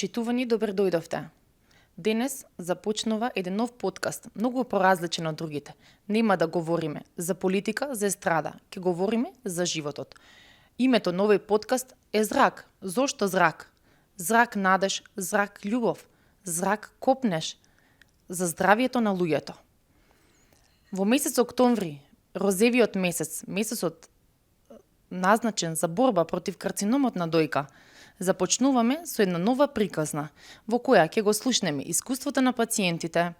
Почитувани, добре дојдовте. Денес започнува еден нов подкаст, многу поразличен од другите. Нема да говориме за политика, за естрада, ќе говориме за животот. Името на овој подкаст е Зрак. Зошто зрак? Зрак надеж, зрак љубов, зрак копнеш, за здравието на луѓето. Во месец октомври, розевиот месец, месецот назначен за борба против карциномот на дојка, започнуваме со една нова приказна, во која ќе го слушнеме искуството на пациентите,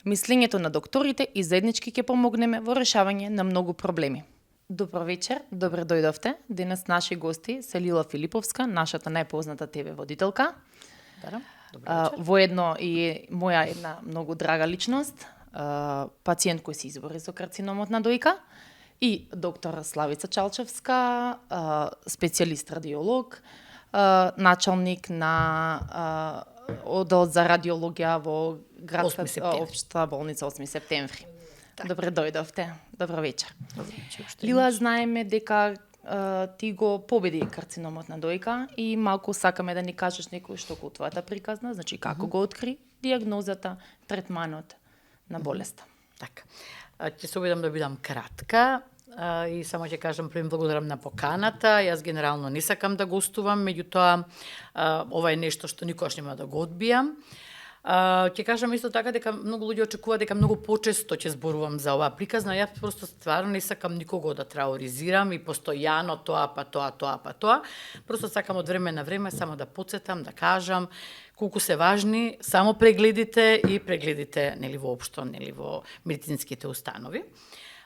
мислењето на докторите и заеднички ќе помогнеме во решавање на многу проблеми. Добро вечер, добре дојдовте. Денес наши гости се Лила Филиповска, нашата најпозната ТВ водителка. Да, добро вечер. Воедно и моја една многу драга личност, пациент кој се избори со карциномот на дојка, и доктор Славица Чалчевска, специјалист радиолог, началник на оддел за радиологија во градска општа болница 8 септември. Так. Добре дојдовте. Добро вечер. Добро вечер. Лила, знаеме дека ти го победи карциномот на дојка и малку сакаме да ни кажеш некој што околу твојата приказна, значи како го откри, диагнозата, третманот на болеста. Така. Ќе се обидам да бидам кратка и само ќе кажам прво благодарам на поканата. Јас генерално не сакам да гостувам, меѓутоа ова е нешто што никогаш нема да го одбијам. Ќе кажам исто така дека многу луѓе очекуваат дека многу почесто ќе зборувам за оваа приказна. Јас просто стварно не сакам никого да трауризирам и постојано тоа па тоа. Просто сакам од време на време само да потсетам, да кажам колку се важни само прегледите и прегледите нели воопшто нели во медицинските установи.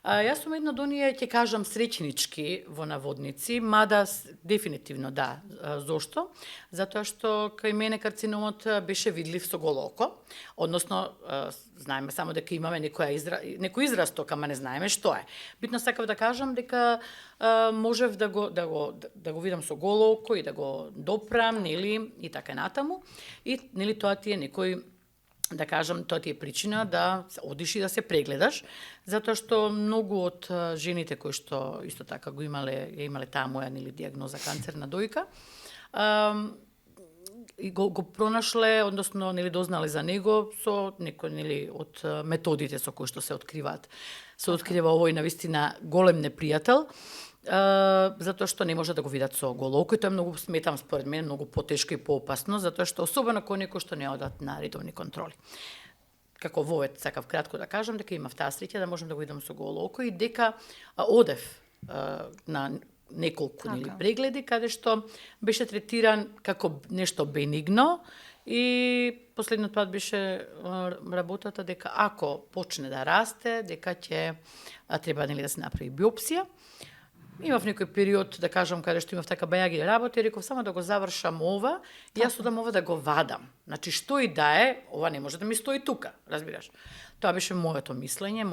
Јас сум една од оние, ќе кажам, среќнички во наводници, мада дефинитивно да. Зошто? Затоа што кај мене карциномот беше видлив со голо око, односно знаеме само дека имаме некој израз тока, ама не знаеме што е. Битно сакав да кажам дека можев да го видам со голо око и да го допрам, нели, и така натаму. И нели тоа ти е некој, да кажам, тоа ти е причина да одиш и да се прегледаш, затоа што многу од жените кои што исто така ја имале таа моја нели диагноза канцер на дојка, и го пронашле, односно нели дознале за него со некој нели од методите со кои што се откриваат. Се открива овој навистина голем непријател, затоа што не може да го видат со голо око и тоа е многу, сметам според мене, многу потешко и поопасно, затоа што особено кога некој што не одат на редовни контроли. Како вовет сакав кратко да кажам дека имав таа среќа да можам да го видам со голо око и дека одев на неколку нели прегледи каде што беше третиран како нешто бенигно и последниот пат беше работата дека ако почне да расте, дека ќе треба нели да се направи биопсија. Имав некој период, да кажам, каде што имав така бајаги работи, реков само да го завршам ова, и јас одам ова да го вадам. Значи, што и да е, ова не може да ми стои тука, разбираш. Тоа беше моето мислење,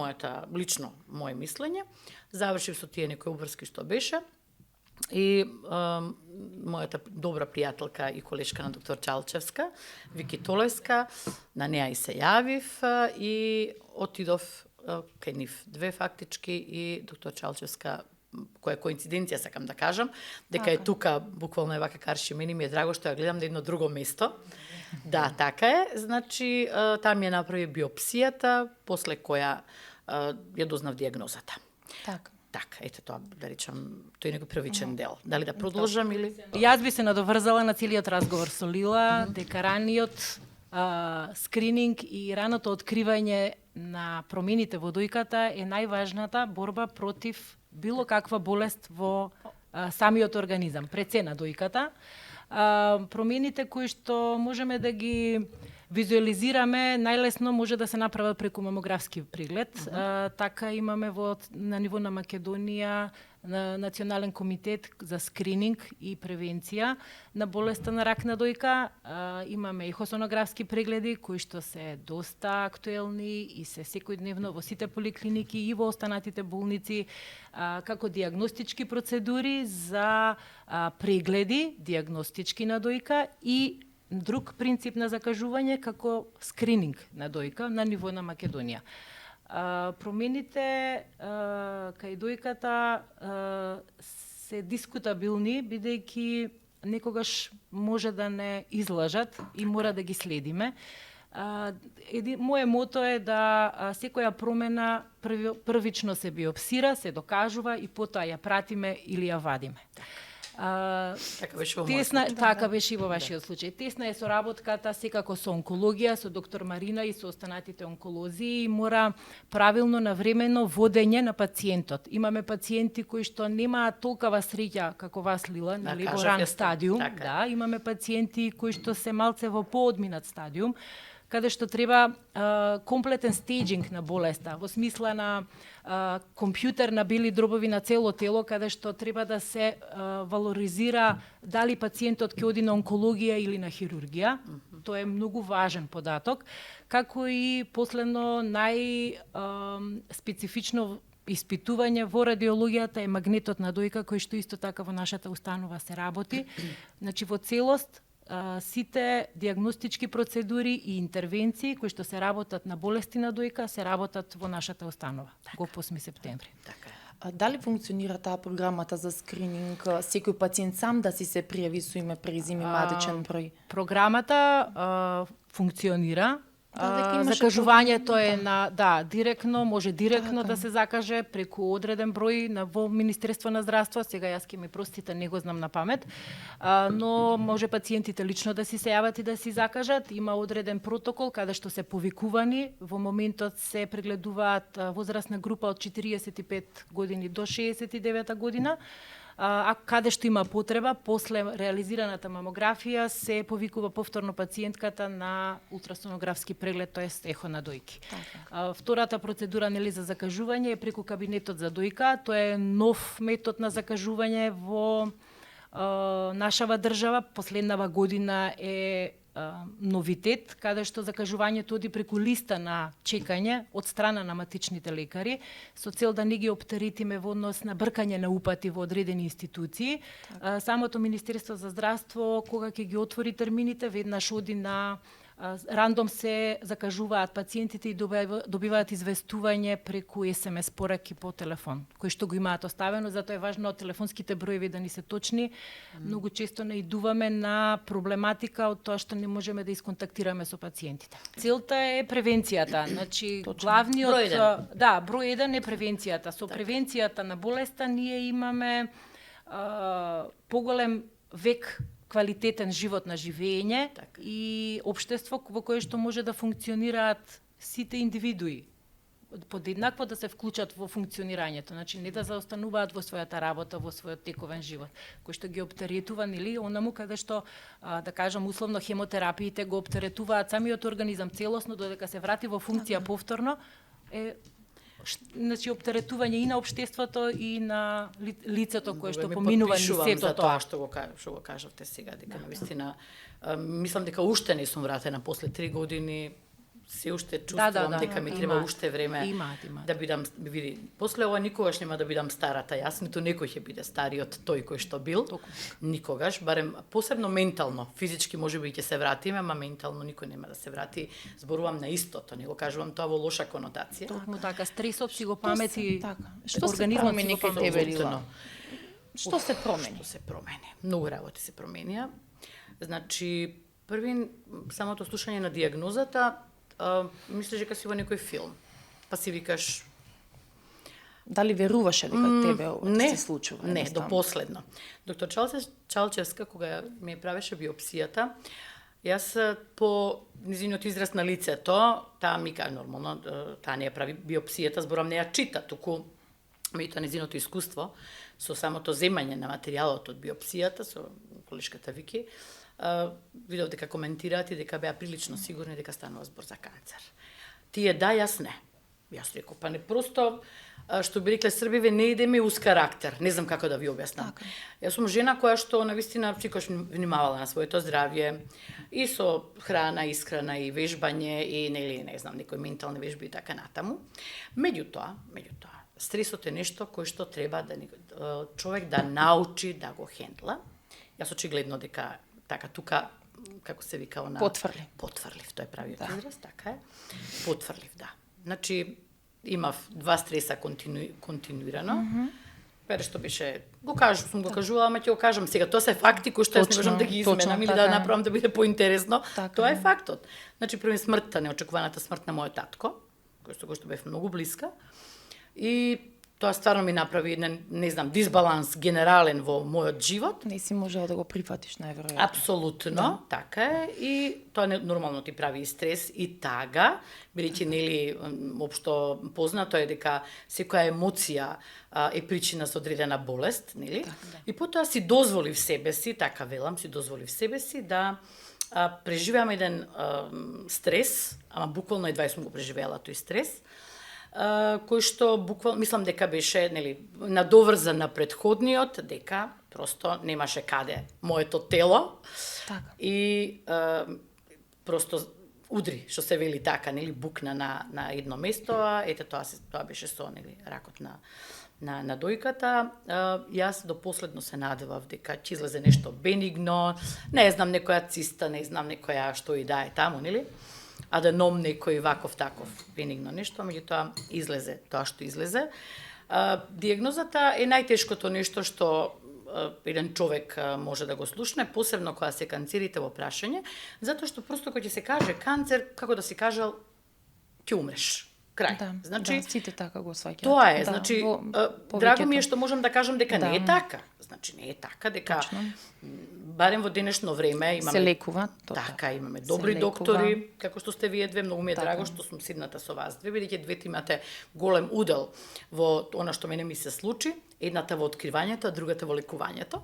лично мое мислење. Завршив со тие некои обврски што беше. И мојата добра пријателка и колешка на доктор Чалчевска, Вики Толеска, на неа и се јавив и отидов кај нив две фактички и доктор Чалчевска, која коинциденција сакам да кажам, дека е тука, буквално е вака карши, мене ми е драго што ја гледам на едно друго место. Да, така е. Значи, таа ми ја направи биопсијата, после која ја дознав диагнозата. Така, ете тоа, да речам, тој е некој првичен дел. Дали да продолжам или? Јас би се надоврзала на целиот разговор со Лила, дека раниот скрининг и раното откривање на промените во дојката е најважната борба против било каква болест во самиот организам, пред се на дојката. Промените кои што можеме да ги визуализираме, најлесно може да се направат преку мамографски преглед. Така имаме на ниво на Македонија на Национален комитет за скрининг и превенција на болеста на рак на дојка. Имаме и хосонографски прегледи кои што се доста актуелни и се секојдневно во сите поликлиники и во останатите болници како диагностички процедури за прегледи диагностички на дојка и друг принцип на закажување како скрининг на дојка на ниво на Македонија. Промените кај дојката се дискутабилни, бидејќи некогаш може да не излажат и мора да ги следиме. Моje мото е да секоја промена првично се биопсира, се докажува и потоа ја пратиме или ја вадиме. Така беше во мојот случај. Така беше и во вашиот случај. Тесна е соработката секако со онкологија, со доктор Марина и со останатите онколози и мора правилно навремено водење на пациентот. Имаме пациенти кои што немаат толкова среќа како вас, Лила, нели, во ран стадиум. Така. Да, имаме пациенти кои што се малце во поодминат стадиум, каде што треба комплетен стейджинг на болеста, во смисла на компјутер на бели дробови на цело тело, каде што треба да се валоризира дали пациентот ќе оди на онкологија или на хирургија. Тоа е многу важен податок, како и последно најспецифично испитување во радиологијата е магнетот на дојка, кој што исто така во нашата установа се работи. Значи во целост сите диагностички процедури и интервенции кои што се работат на болести на дојка се работат во нашата установа го 8 септември. Така. Дали функционира таа програмата за скрининг, секој пациент сам да си се пријави со име, презиме, матичен број? Програмата функционира. Дека Закажувањето е директно, може директно да се закаже преку одреден број во Министерство на здравство. Сега јас ќе ми простите, не го знам на памет, но може пациентите лично да си се јават и да си закажат. Има одреден протокол каде што се повикувани. Во моментот се прегледуваат возрастна група од 45 години до 69 година. А каде што има потреба, после реализираната мамографија се повикува повторно пациентката на ултрасонографски преглед, тоест ехо на дојки. Втората процедура нели за закажување е преку кабинетот за дојка. Тоа е нов метод на закажување во нашава држава. Последнава година е новитет, каде што закажувањето оди преку листа на чекање од страна на матичните лекари, со цел да не ги оптеретиме во однос на бркање на упати во одредени институции. Самото Министерство за здравство, кога ќе ги отвори термините, веднаш оди на рандом се закажуваат пациентите и добиваат известување преку SMS пораки по телефон, кои што го имаат оставено, затоа е важно телефонските броеви да ни се точни. Многу често наидуваме на проблематика од тоа што не можеме да исконтактираме со пациентите. Целта е превенцијата, значи главниот број 1 е превенцијата. Со превенцијата на болеста ние имаме поголем век квалитетен живот на живење и општество во кое што може да функционираат сите индивидуи подеднакво да се вклучат во функционирањето, значи не да заостануваат во својата работа, во својот тековен живот, кој што ги оптеретува, нели, онаму каде што да кажам условно хемотерапиите го оптеретуваат самиот организам целосно додека се врати во функција повторно, значи оптеретување и на општеството и на лицето кое што поминува низ сето тоа. Што го кажавте сега, дека навистина мислам дека уште не сум вратена после 3 години. Се уште чувствувам дека ми треба уште време да бидам, види, после ова никогаш нема да бидам старата јас, ниту некој ќе биде стариот тој кој што бил. Никогаш, барем посебно ментално, физички можеби ќе се вратиме, ама ментално никој нема да се врати. Зборувам на истото, не го кажувам тоа во лоша конотација. Токму така, стресот си го памети, Што се промени кај тебе, Лила? Што се промени? Што се промени? Многу работи се променија. Значи, први самото слушање на диагнозата, мислиш дека си во некој филм, па си викаш... Дали веруваше дека тебе ова се случува? Не, до последно. Доктор Чалчевска, кога ми правеше биопсијата, јас по низиниот израз на лицето, таа ми кажа нормално, таа не ја прави биопсијата, зборам не ја чита, туку меѓутоа низиното искуство со самото земање на материјалот од биопсијата, со колешката Вики, видов дека коментираат и дека беа прилично сигурни дека станува збор за канцер. Тие да, јас не. Јас реков, па не просто, што би рекле Србиве, не идеме уз карактер. Не знам како да ви објаснам. Јас сум жена која што навистина секогаш внимавала на своето здравје и со храна, исхрана и вежбање и не знам, некои ментални вежби и така натаму. Меѓутоа, стресот е нешто кој што треба да човек да научи да го хендла. Јас очигледно дека така тука, како се вика она... Потврлив, тој е правиот израз, така е. Потврлив, да. Значи, имав 2 стреса континуирано. Пере што беше, сум го кажувала, ама ќе го кажам сега. Тоа се факти кои што јас не можам да ги изменам или да направам да биде поинтересно. Тоа е фактот. Значи, први смртта, неочекуваната смрт на мојот татко, кој што бев многу блиска. И тоа стварно ми направи еден, не знам, дисбаланс генерален во мојот живот. Не си можела да го прифатиш, најверојатно. Апсолутно, така е. И тоа нормално ти прави и стрес и тага, бидејќи нели општо познато е дека секоја емоција е причина за одредена болест, нели? И потоа си дозволив себе си, така велам, си дозволив себе си да преживеам еден стрес, ама буквално едва сум го преживеала тој стрес, кој што буквално мислам дека беше, нели, надоврзан на претходниот, дека просто немаше каде моето тело. Така. И просто удри, што се вели така, нели, букна на едно место, а ете тоа беше со, нели, ракот на дојката. Јас до последно се надевав дека ќе излезе нешто бенигно, не знам, некоја циста, не знам, некоја што и да е таму, нели? Аденом некој ваков таков бенигно нешто, меѓутоа излезе тоа што излезе. Диагнозата е најтешкото нешто што еден човек може да го слушне, посебно кога се канцерите во прашање, затоа што просто кога ќе се каже канцер, како да си кажал, ќе умреш. Крај. Значи, сите така го сваќаат. Тоа е, значи, драго ми е што можам да кажам дека не е така. Значи, не е така, дека барем во денешно време имаме... Се лекува. Така, имаме добри доктори, како што сте вие две, многу ми е драго што сум сидната со вас две, бидејќи двете имате голем удел во она што мене ми се случи, едната во откривањето, а другата во лекувањето.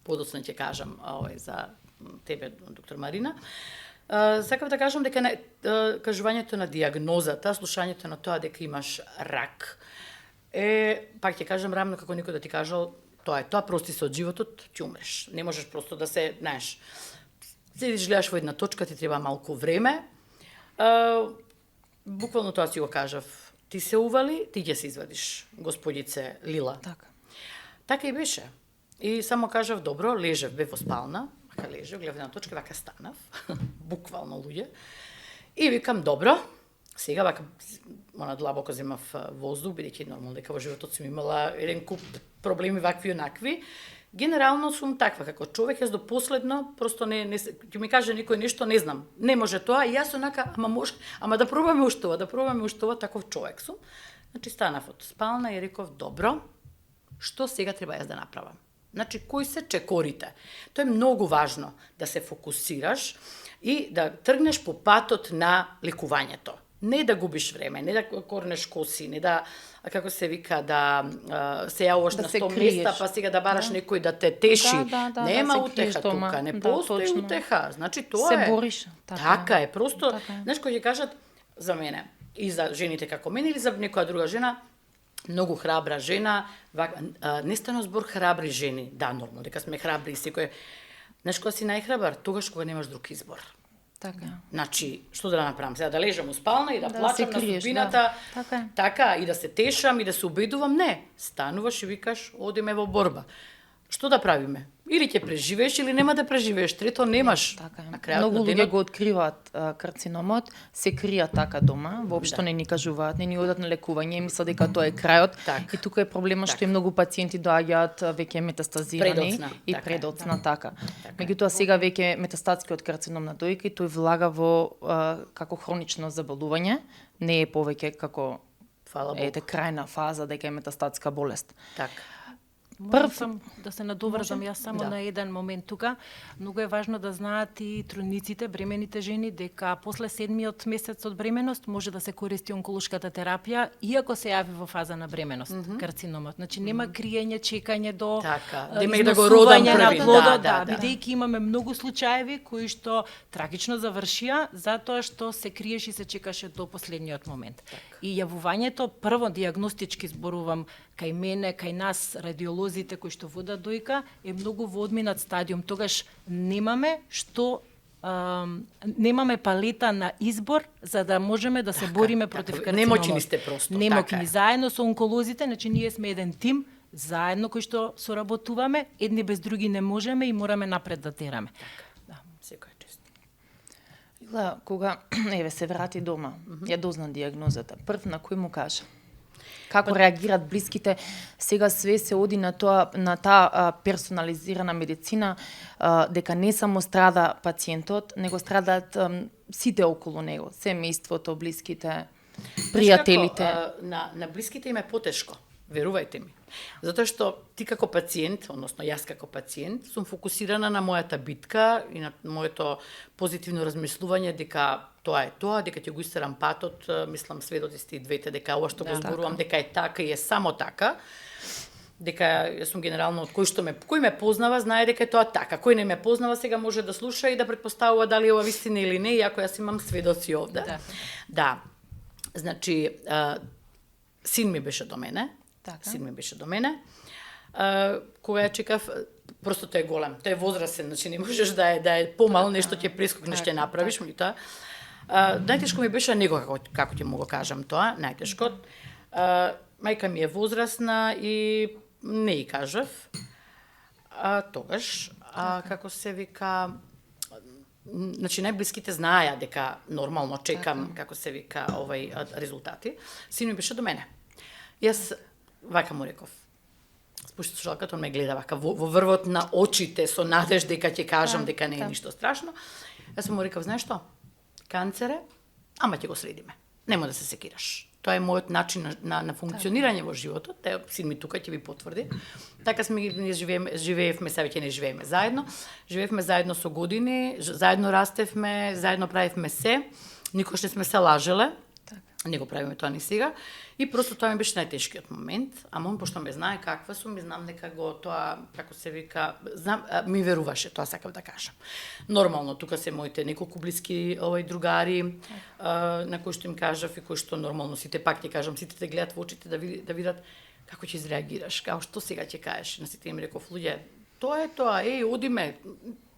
Подоцна ќе кажам за тебе, доктор Марина. Сакав да кажам дека кажувањето на диагнозата, слушањето на тоа дека имаш рак, пак ќе кажам рамно како некој да ти кажал, тоа е тоа, прости се од животот, ќе умреш. Не можеш просто да се, знаеш, седиш, гледаш во една точка, ти треба малку време. Буквално тоа си го кажав. Ти се ували, ти ќе се извадиш, господице Лила. Така и беше. И само кажав, добро, лежев, бев во спална, вака лежев, гледав една точка, вака станав, буквално луѓе. И викам, добро, сега вака, длабоко земав воздух, бидејќи нормално дека во животот сум имала еден куп проблеми вакви и онакви. Генерално сум таква, како човек, јас до последно, просто ќе ми каже некој нешто, не знам, не може тоа, и јас онака, ама да пробаме уштова, таков човек сум. Значи, станав од спална и реков, добро, што сега треба јас да направам? Значи, кои се чекорите? Тоа е многу важно, да се фокусираш и да тргнеш по патот на лекувањето. Не да губиш време, не да корнеш коси, не да, како се вика, да се јавуваш на 100 места, па сега да бараш некој да те теши. Нема утеха тука, не постои утеха. Значи, тоа се бориш. Така е, просто, знаеш, кој ќе кажат за мене, и за жените како мене, или за некоја друга жена, многу храбра жена, не стано збор храбри жени, да, нормално, дека сме храбри и секој. Знаеш, кога си најхрабар, тогаш кога немаш друг избор. Значи, што да направам? Сега да лежам у спална и да плачам на судбината, така, и да се тешам и да се убедувам, не. Стануваш и викаш, одиме во борба. Што да правиме? Или ќе преживееш, или нема да преживееш. Трето, немаш. На крајот многу луѓе го откриваат карциномот, се кријат така дома, воопшто не ни кажуваат, не ни одат на лекување, мислат дека тоа е крајот. И тука е проблемот што и многу пациенти доаѓаат веќе метастазирани и предоцна, така. Меѓутоа сега веќе метастатскиот карцином на дојка и тој влага во како хронично заболување, не е повеќе како крајна фаза дека е метастатска болест. Така. Можам да се надоврзам јас само на еден момент тука. Многу е важно да знаат и трудниците, бремените жени, дека после 7-миот месец од бременост може да се користи онколошката терапија, иако се јави во фаза на бременост, карциномот. Значи нема криење, чекање до да го родам први. Бидејќи имаме многу случаеви кои што трагично завршија, затоа што се криеше и се чекаше до последниот момент. И јавувањето, прво дијагностички зборувам, кај мене, кај нас, радиолозите кои што водат дојка, е многу во одминат стадиум. Тогаш немаме немаме палета на избор за да можеме да се бориме против карциномот. Немоќни сте просто. Немоќни. Заедно со онколозите, значи ние сме еден тим, заедно кои што соработуваме, едни без други не можеме и мораме напред да тераме. Секој е чест. Кога се врати дома, ја дозна дијагнозата, прв на кој му кажа? Како реагираат блиските? Сега све се оди на таа персонализирана медицина, дека не само страда пациентот, него страдаат сите околу него, семејството, блиските, пријателите. На блиските им е потешко, верувајте ми. Затоа што ти како пациент, односно јас како пациент, сум фокусирана на мојата битка и на моето позитивно размислување дека тоа е тоа, дека ќе го истерам патот, мислам сведоци сте и двете, дека ова што го зборувам, дека е така и е само така, дека јас сум генерално од кој ме познава знае дека е тоа така, кој не ме познава сега може да слуша и да предпоставува дали е ова вистина или не, иако јас имам сведоци овде. Да. Значи, син ми беше до мене, кога ја чекав, просто тој е голем, тој е возрастен, значи не можеш да е помал, нешто ќе прескокнеш, ќе направиш, меѓутоа. Најтешко ми беше него, како ќе му го кажам тоа, најтешко. Мајка ми е возрастна и не ја кажав. Тогаш, како се вика, значи најблиските знаеа дека нормално чекам, како се вика, резултати. Син ми беше до мене. Јас вака му реков. Спушти слушалката, он ме гледа вака во врвот на очите со надеж дека ќе кажам дека не е ништо страшно. Јас му реков, знаеш што? Канцер е, ама ќе го следиме. Нема да се секираш. Тоа е мојот начин на функционирање во животот. Син ми тука ќе ви потврди. Така живеевме, сега ќе не живееме заедно. Живеевме заедно со години, заедно растевме, заедно правевме се. Никош не сме се лажеле. Не го правиме тоа ни сега. И просто тоа ми беше најтешкиот момент, ама он пошто ме знае каква сум, ми знам дека го тоа, како се вика, ми веруваше, тоа сакав да кажам. Нормално, тука се моите неколку блиски другари, на кои што им кажав и кои што нормално сите пак ќе кажам, сите те гледат во очите да видат како ќе изреагираш, како што сега ќе кажеш. На сите им реков, луѓе, тоа е тоа, одиме,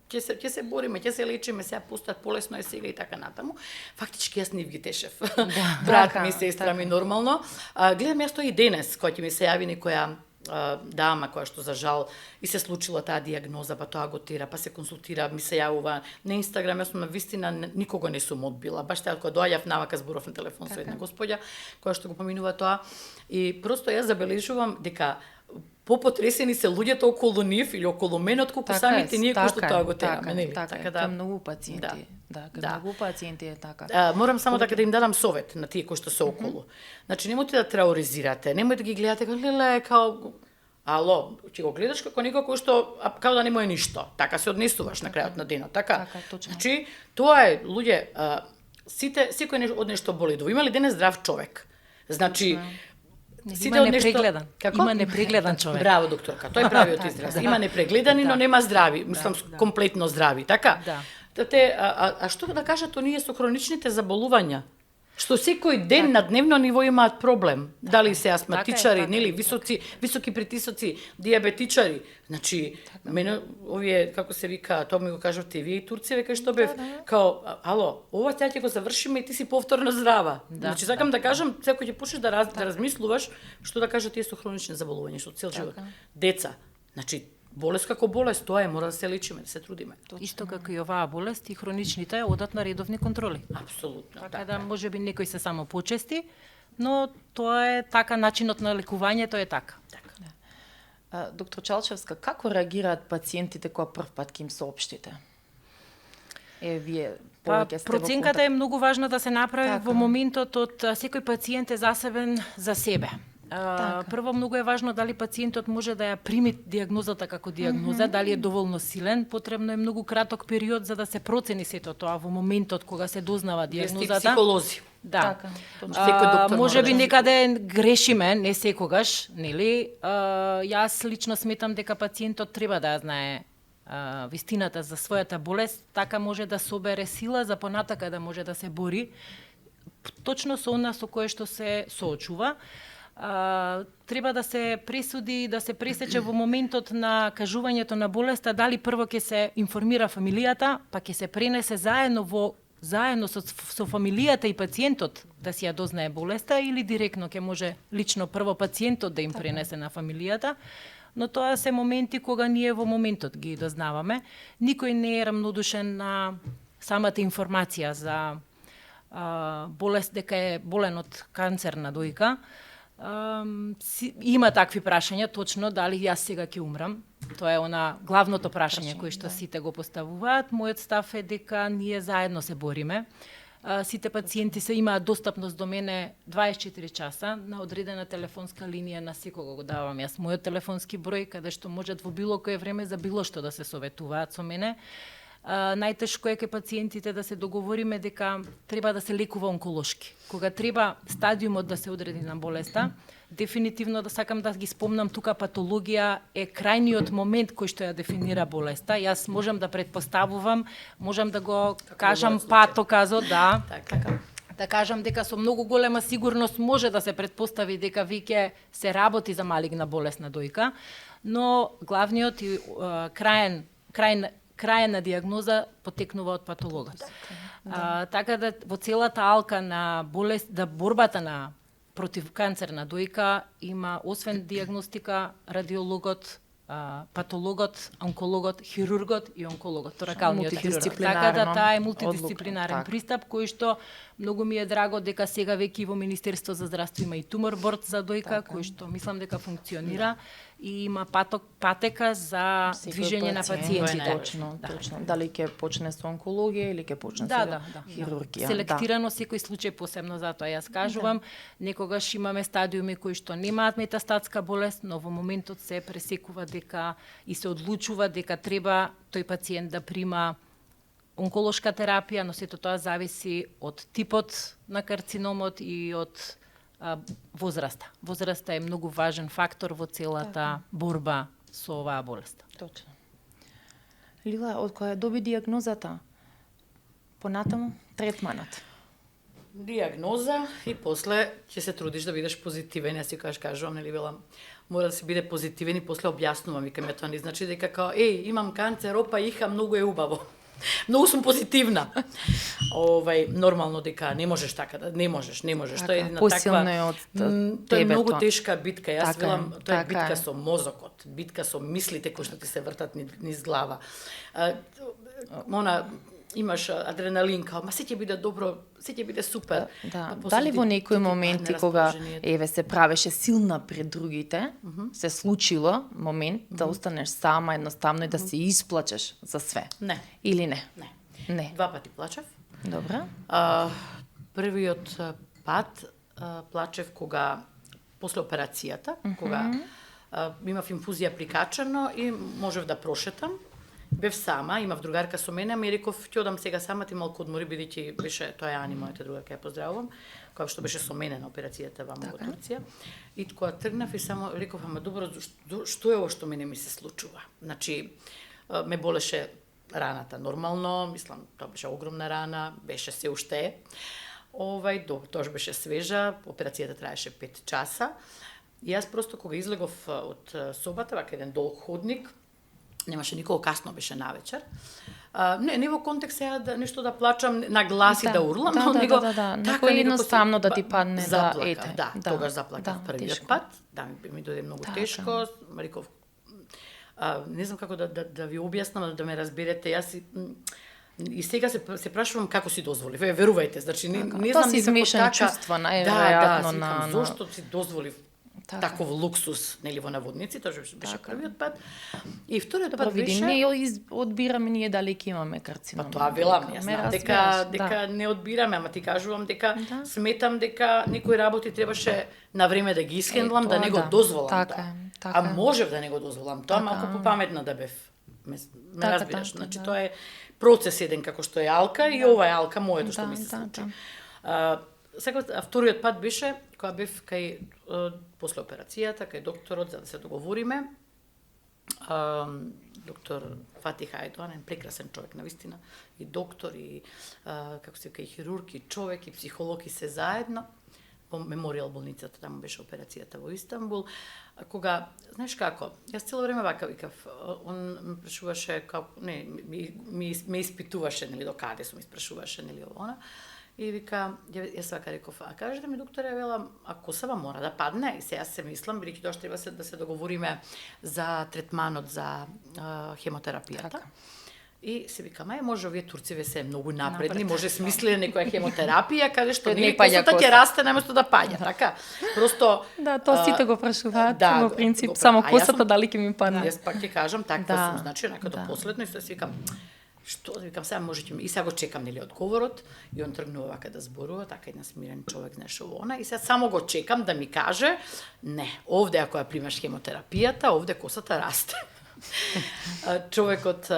ќе се бориме, ќе се лечиме, сега пустат полесно е сега и така натаму. Фактички јас не ги тешев. Брат ми, сестра ми нормално. Гледам јас тоа и денес, кога ќе ми се јави некоја дама која што за жал и се случила таа диагноза, па тоа го тера, па се консултира, ми се јавува на Инстаграм, јас сум на вистина никого не сум одбила. Баш така кога доаѓав навака зборов на телефон со една господја која што го поминува тоа и просто јас забележувам дека попотресени се луѓето околу нив или околу мене, отколку самите ние кои што тоа го тераме, нели? Така да многу пациенти. Многу пациенти е така. Морам само така да им дадам совет на тие кои што се околу. Значи немојте да тероризирате, немојте да ги гледате како леле, као ало, ќе го гледаш како некој кој што као да нема ништо. Така се однесуваш на крајот на денот, така? Значи тоа е луѓе, секој од нешто боли. Има ли денес здрав човек? Значи Има непрегледан. Има непрегледан човек. Браво, докторка. Тој е правиот израз. Има непрегледани, но нема здрави. Мислам, комплетно здрави, така? А што да кажат оние со хроничните заболувања? Што секој ден на дневно ниво имаат проблем. Дали се астматичари, нели, високи притисоци, диабетичари. Значи, мене овие, како се вика, тоа ми го кажавте и вие и турци, кај што бев, као, ало, ова сега ќе го завршиме и ти си повторно здрава. Значи, сакам да кажам, секој ќе почнеш да размислуваш што да кажат тие со хронични заболувања, што цел живот. Деца. Значи, болест како болест, тоа е, мора да се лечиме, да се трудиме. Исто како и оваа болест, и хроничните одат на редовни контроли. Апсолутно. Така да можеби некои се само почести, но тоа е така, начинот на лекувањето е така. Доктор Чалчевска, како реагираат пациентите кога прв пат ќе им соопштите? Вие повеќе сте во проценката е многу важна да се направи во моментот од секој пациент е засебен за себе. Прво, многу е важно дали пациентот може да ја прими диагнозата како диагноза, дали е доволно силен, потребно е многу краток период за да се процени сето тоа во моментот кога се дознава диагнозата. Сте психолози. Да. Може би некаде грешиме, не секогаш, нели? Јас лично сметам дека пациентот треба да знае вистината за својата болест, така може да собере сила за понатака да може да се бори точно со она со кое што се соочува. Треба да се пресуди, да се пресече во моментот на кажувањето на болеста, дали прво ќе се информира фамилијата, па ќе се пренесе заедно со фамилијата и пациентот да си ја дознае болеста, или директно ќе може лично прво пациентот да им пренесе на фамилијата. Но тоа се моменти кога ние во моментот ги дознаваме. Никој не е рамнодушен на самата информација за болест, дека е болен од канцер на дојка. Има такви прашања, точно, дали јас сега ќе умрам. Тоа е главното прашање кое што сите го поставуваат. Мојот став е дека ние заедно се бориме. Сите пациенти имаат достапност до мене 24 часа на одредена телефонска линија, на секого го давам јас мојот телефонски број, каде што можат во било кое време за било што да се советуваат со мене. Најтешко е кај пациентите да се договориме дека треба да се лекува онколошки. Кога треба стадиумот да се одреди на болеста, дефинитивно да сакам да ги спомнам тука, патологија е крајниот момент кој што ја дефинира болеста. Јас можам да претпоставувам, можам да го кажам патоказо, да. Така. Да кажам дека со многу голема сигурност може да се претпостави дека веќе се работи за малигна болест на дојка, но главниот и крајна дијагноза потекнува од патологот. Така да во целата алка на болест, да борбата на против канцер на дојка има освен дијагностика, радиологот, патологот, онкологот, хирургот и онкологот, торакалниот хирург. Така да таа е мултидисциплинарен пристап кој што многу ми е драго дека сега веќе во Министерство за здравство има и тумор борд за дојка, кој што мислам дека функционира и има патека за движење на пациентите. Точно. Дали ќе почне со онкологија или ќе почне со хирургија. Селектирано секој случај посебно, затоа јас кажувам, некогаш имаме стадиуми кои што немаат метастатска болест, но во моментот се пресекува дека и се одлучува дека треба тој пациент да прима онколошка терапија, но сето тоа зависи од типот на карциномот и од возраста. Возраста е многу важен фактор во целата борба со оваа болест. Точно. Лила, од која доби дијагнозата, понатаму третманот? Дијагноза и после ќе се трудиш да бидеш позитивен. Јас си кажувам, нели велам, мора да се биде позитивен и после објаснувам, викам, тоа не значи дека као, имам канцер, опа, иха, многу е убаво. Многу сум позитивна. Нормално дека не можеш така, не можеш. Тоа е една таква тоа е многу тешка битка. Јас велам, тоа е битка со мозокот, битка со мислите кои што ти се вртат низ глава. Имаш адреналин, ма се ќе биде добро, се ќе биде супер. Дали во некои моменти кога се правеше силна пред другите, се случило момент да останеш сама едноставно и да се исплачеш за све? Не. Или не? Не. 2 пати плачев. Добра. Првиот пат плачев кога после операцијата, кога имав инфузија прикачано и можев да прошетам. Бев сама, имав другарка со мене, ми реков, ќе одам сега сама, ти малку одмори, бидејќи беше, тоа е Ани, мојата другарка, ја поздравувам, која што беше со мене на операцијата во Турција. И кога тргнав и само реков, ама добро, што е ово што мене ми се случува? Значи, ме болеше раната нормално, мислам, тоа беше огромна рана, беше се уште. Тоа беше свежа, операцијата траеше 5 часа. И јас просто кога излегов од собата, вака еден долг ходник, немаше никого, касно беше навечер. Не во контекст сега да нешто да плачам на глас и да урлам, но него така едноставно да ти падне заплака, тогаш заплакав првиот пат, ми дојде многу тешко, реков, не знам како да ви објаснам, да ме разберете, јас и сега се прашувам како си дозволив. Верувајте, значи не знам никако така. Смешани чувства, најверојатно на зошто си дозволив таков луксус, нели, во наводници, тоа беше првиот пат. И вториот пат беше... Не одбираме ние дали ќе имаме карцином. Тоа велам, јас знам дека не одбираме, ама ти кажувам дека сметам дека некои работи требаше на време да ги исхендлам, да не го дозволам тоа. А можев да не го дозволам тоа, малку попаметна да бев. Ме разбираш, значи тоа е процес еден како што е алка и ова е алка моето што ми се случи. Сега, вториот пат беше кога бев кај после операцијата, кај докторот за да се договориме. Доктор Фатих Ајдоан е прекрасен човек, навистина, и доктор, и како се вика, и хирург, и човек, и психолог, и се заедно. Во Меморијал болницата, таму беше операцијата во Истанбул. Кога, знаеш како, јас цело време вака викав, он ме прашуваше, ме испитуваше, нели, до каде сум испрашуваше, нели, она. И вика, јас вака реков, кажете ми, докторе, велам, ако косава мора да падне, и сега се мислам, бидејќи тоа треба да се договориме за третманот за хемотерапијата. И си викам, може овие турциве се многу напредни, може смислиле некоја хемотерапија, каде што Не нели паѓа косата ќе коса. расте наместо да паѓа, така? Просто Да, тоа сите го прашуваат, да, во принцип, го- само а јас косата сум- дали ќе ми падне. Јас пак ќе кажам, таква Да. сум, значи, онака до Да. последно и си викам, што, викам, сега можете ми, и сега го чекам, нели, одговорот, и он тргнува вака да зборува, така еден смирен човек, знаеш, ово, она, и сега само го чекам да ми каже, не, овде ако ја примаш хемотерапијата, овде косата расте. Човекот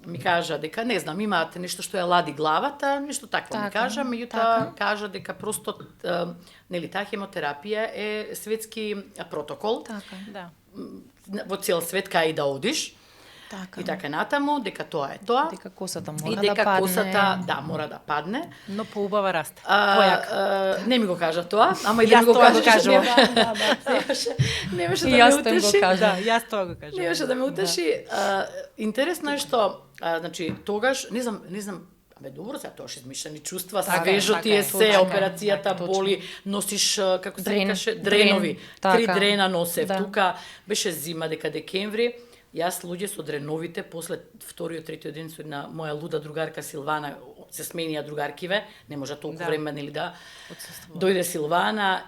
ми кажа дека, не знам, имаат нешто што ја лади главата, нешто такво ми Така, кажа, меѓутоа кажа дека просто, нели, таа хемотерапија е светски протокол, Така, Да. во цел свет кај и да одиш, така. и така натаму, дека тоа е тоа. Дека косата И мора дека да падне. косата, да, мора да падне. Но поубава расте. Појака. Не ми го кажа тоа, ама и да Јас ми го тоа го кажеш, кажувам. немаше И да јас ме тоа им го утеши. кажам. Да, јас тоа го кажам. Немаше да ме утеши. Интересно е што, значи, тогаш, не знам, абе добро сега тоа ше измишлени чувства, Така е, свежо така ти е е, се, точно е, операцијата така, точно. боли, носиш, како се Дрен, викаше, дрен, дренови. така. 3 дрена носев. Да. Тука беше зима, дека декември. Јас луѓе со дреновите, после вториот, третиот ден со една моја луда другарка Силвана, се сменија другаркиве, не може толку Да. време нели да дојде Силвана,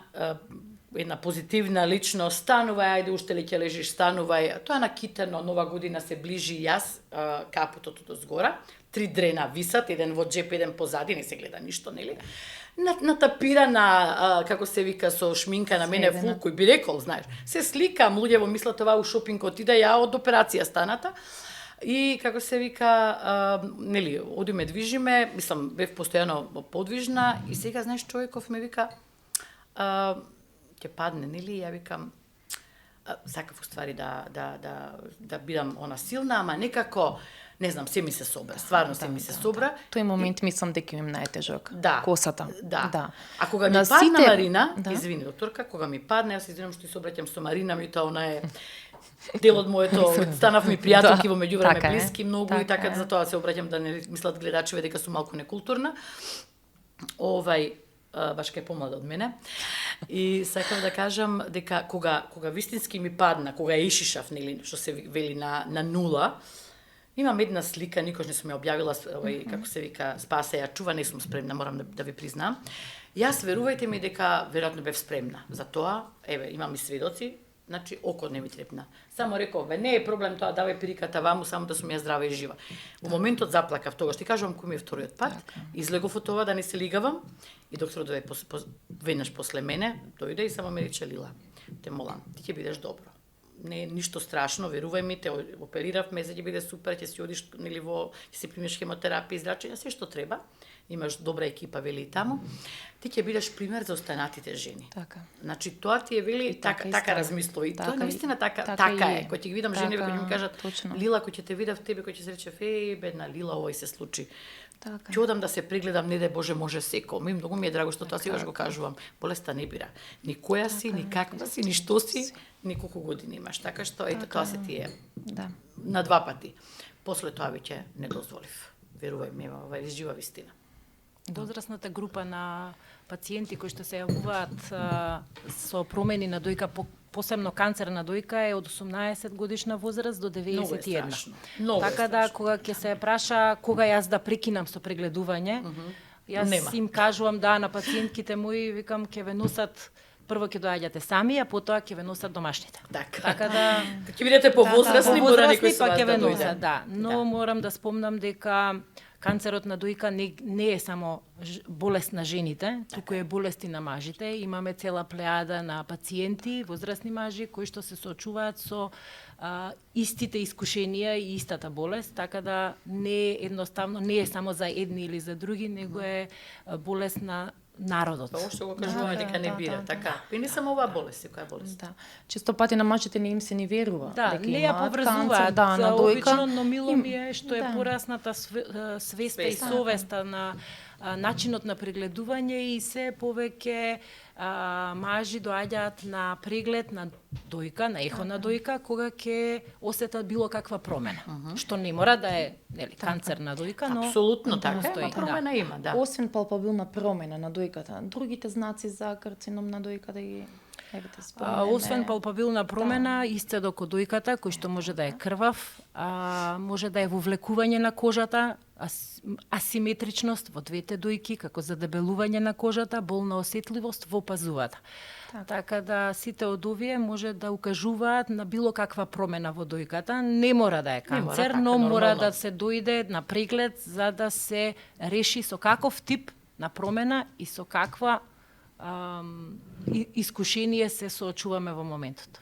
една позитивна личност, станувај, ајде уште ли ќе лежиш, станувај. Тоа на Китено, Нова година се ближи, јас капутот од згора, 3 дрена висат, еден во джеп, еден позади, не се гледа ништо, нели? Натапирана, како се вика, со шминка на мене Сведена. фул, кој би рекол, знаеш. Се сликам, луѓе мислат ова у шопинг отида, ја од операција станата. И како се вика, нели, одиме, движиме, мислам, бев постојано подвижна и сега, знаеш, човеков ме вика, ќе падне, нели, ја викам, сакав уствари да бидам она силна, ама некако, не знам, се ми се собра, стварно се ми се собра. Тој момент мислам дека им најтежок. Да. Косата. Да. А кога ми На падна сите- Марина, Да. извини докторка, кога ми падна, јас извинувам што се обраќам со Марина, меѓутоа она е дел од моето, станавме пријателки во меѓувреме Така е, блиски многу и така така е. за тоа се обраќам да не мислат гледачеве дека сум малку некултурна. Баш кај помлада од мене. И сакам да кажам дека кога вистински ми падна, кога ја ишишав, нели, што се вели на нула, имам една слика, никош не сум ја објавила, како се вика, спасе ја чува, не сум спремна, морам да ви признам. Јас, верувајте ми дека веројатно бев спремна. За тоа, имам и сведоци, значи око не ми трепна. Само реков, не е проблем тоа, давај периката ваму, само да сум ја здрава и жива. Во моментот заплакав тогаш, ти кажувам кој ми е вториот пат, излегов од тоа да не се лигавам и докторот дојде веднаш после мене, дојде и само ме рече, Лила, те молам, ти ќе бидеш добро. Не е ништо страшно, верувај ми, те опериравме, за ќе биде супер, ќе си одиш, нели, ќе си примеш хемотерапија, зрачење, се што треба. Имаш добра екипа, вели и таму. Ти ќе бидеш пример за останатите жени. Така. Значи тоа ти е вели така и така става. размислува и тоа Така наистина и- така така така и е. е. Кој ќе ги видам жени Така, кои ќе ми кажат точно. Лила, кој ќе те видам в тебе, кој ќе се рече бедна Лила, овој се случи. Така. Ќе одам да се прегледам, не дај Боже, може секој. Многу ми е драго што тоа сегаш го кажувам. Болеста не бира. Ни која си, ни каква си, ни што си, ни колку години имаш. Така што ето тоа се ти е Да. на 2 пати. После тоа веќе не дозволив. Верувај ми, ова е жива вистина. Возрастната група на пациенти кои што се јавуваат со промени на дојка, посебно канцер на дојка, е од 18 годишна возраст до Многу е 91. страшно. Многу е Така да, страшно. кога ќе се праша кога јас да прекинам со прегледување, јас Нема. им кажувам да на пациентките мои, викам ќе ве носат, прво ќе доаѓате сами, а потоа ќе ве носат домашните. Така да ќе бидете повозрастни, мора некој со па вас ќе ве да дојде. носат, да. Но морам да спомнам дека канцерот на дојка не е само болест на жените, туку е болест и на мажите. Имаме цела плејада на пациенти, возрастни мажи, кои што се соочуваат со истите искушенија и истата болест, така да не е едноставно, не е само за едни или за други, него е болест на народот. Тоа што го кажуваме дека не бира, така. И не само оваа болест, која болест. Да. Често пати на мажите не им се ни верува. Да, дека не ја имаат поврзуваат, канцер, да, на дојка. обично, но мило ми е што е да. порасната свеста и совеста на начинот на прегледување и се повеќе мажи доаѓаат на преглед на дојка, на ехо на дојка, кога ќе осетат било каква промена. Што не мора да е нели, канцер на дојка, но Апсолутно така, постои, промена има, да. Освен палпабилна промена на дојката, другите знаци за карцином на дојка да ги Еве да спомнеме. Освен палпабилна промена, исцедок од дојката, кој што може да е крвав, може да е вовлекување на кожата, асиметричност во двете дојки, како задебелување на кожата, болна осетливост во пазувата. Така да сите од овие може да укажуваат на било каква промена во дојката. Не мора да е канцер, но мора да се дојде на преглед за да се реши со каков тип на промена и со каква искушение се соочуваме во моментот.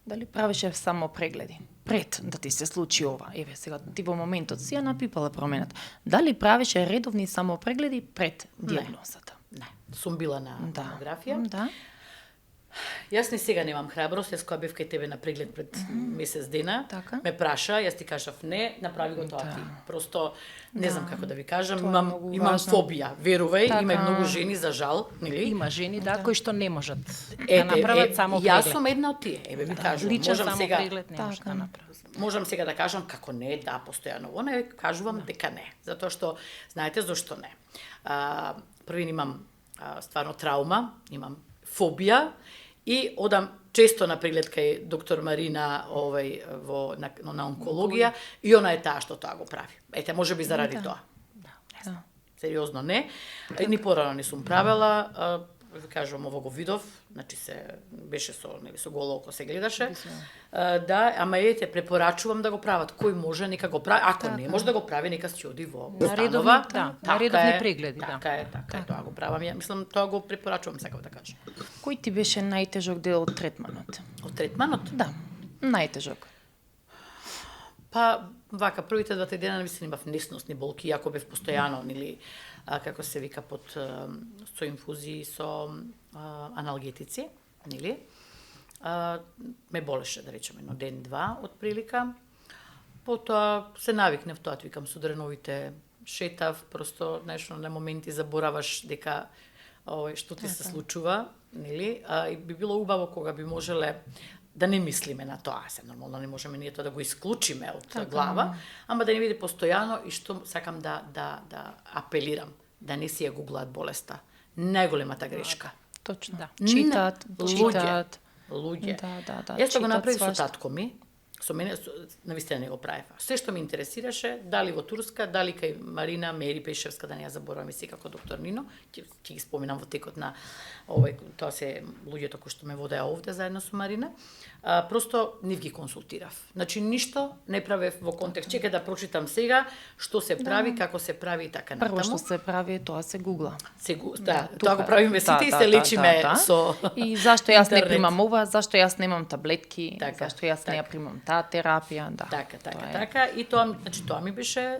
Дали правеше само прегледи пред да ти се случи ова? Еве сега ти во моментот си ја напипала промената. Дали правеше редовни само прегледи пред дијагнозата? Не, сум била на мамографија. Да. Јас не сега немам храброст, јас кога бев кај тебе на преглед пред месец дена, Така. ме праша, јас ти кажав не, направи го тоа ти. Просто не знам како да ви кажам, Тоа е многу имам важно. фобија, верувај, Така. има и многу жени за жал, нели? Има жени, кои што не можат да направат само преглед. Јас сум една од тие, еве ви кажувам, Личен можам само сега преглед не може да направи. можам сега да кажам како не, да, постојано во не, кажувам дека не, затоа што знаете зошто не. Први имам стварно траума, имам фобија и одам често на преглед кај доктор Марина на онкологија и она е таа што тоа го прави. Ете, можеби заради тоа. Да. Сериозно не. Ни порано не сум правела, ви кажувам, ово го видов, значи беше со голо око се гледаше. Да, ама ете, препорачувам да го прават. Кој може, нека го прави. Ако не може да го прави, нека си оди во установа. На редовни прегледи, Така е, тоа го правам. Ја мислам, тоа го препорачувам, сакав да кажам. Кој ти беше најтежок дел од третманот? Од третманот? Да, најтежок. Па, вака, првите 2-3 дена навистина имав несносни болки, иако бев постојано, нели, како се вика, со инфузии, со аналгетици, нели. Ме болеше, да речеме, едно ден-два, од прилика. Потоа се навикнев тоа, викам, со дреновите шетав, просто, знаеш, на моменти забораваш дека што ти се случува, нели, и би било убаво кога би можеле да не мислиме на тоа, се нормално не можеме ние тоа да го исклучиме од глава, ама да не биде постојано и што сакам да апелирам, да не си ја гуглаат болеста. Најголемата грешка. Точно. Да. Читаат. Луѓе. Да. Јас тоа го направив со свашта. татко ми, со мене навистина не го правев. Се што ме интересираше, дали во Турска, дали кај Марина Мери Пешевска, да не ја заборавам и секако доктор Нино, ќе ги споминам во текот на тоа се луѓето кои што ме водеа овде заедно со Марина. Просто нив ги консултирав. Значи ништо не правев во контекст. Чекај да прочитам сега што се прави, како се прави и така натаму. Прво што се прави, тоа се гугла. Тоа го правиме сите и се лечиме со И зашто јас не интернет. примам ова, зашто јас немам таблетки, Така, зашто јас не ја така. примам таа терапија, да. Така. И тоа, значи, тоа ми беше,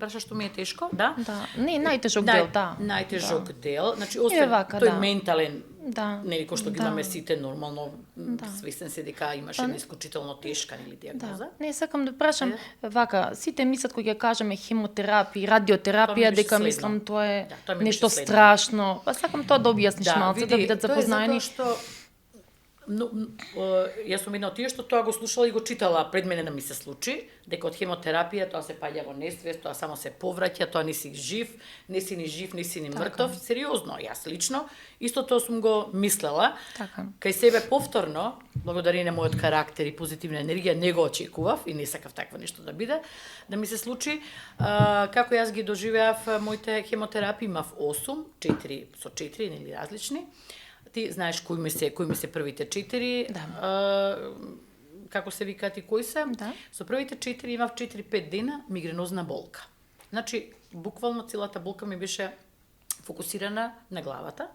праша што ми е тешко, да? Да, не, најтежок дел, да. Најтежок дел, значи, Е, освен вака, тој да. ментален, Да. нели, кој што ги Да. имаме сите нормално, свесен се дека имаше една исклучително тешка, нели, диагноза. Да. Не, сакам да прашам, Ајде. вака, сите мислат кога ќе кажеме хемотерапија, Тоа радиотерапија, ми беше дека следно. мислам тоа е Да, тоа ми нешто беше следно. страшно. Па сакам тоа да објасниш малце, да бидат запознаени. Тоа е затоа што јас сум една од тие што тоа го слушала и го читала пред мене да ми се случи, дека од хемотерапија тоа се паѓа во несвест, тоа само се повраќа, тоа не си жив, не си ни жив, не си ни мртов. Сериозно, јас лично исто тоа сум го мислела. Така. Кај себе повторно, благодарение на мојот карактер и позитивна енергија, не го очекував и не сакав такво нешто да биде, да ми се случи. Како јас ги доживеав моите хемотерапии, имав 8, 4 со 4 нели различни. Ти знаеш кои ми се првите 4, како се викаат и кои се. Да. Со првите 4 имав 4-5 дена мигренозна болка. Значи, буквално целата болка ми беше фокусирана на главата.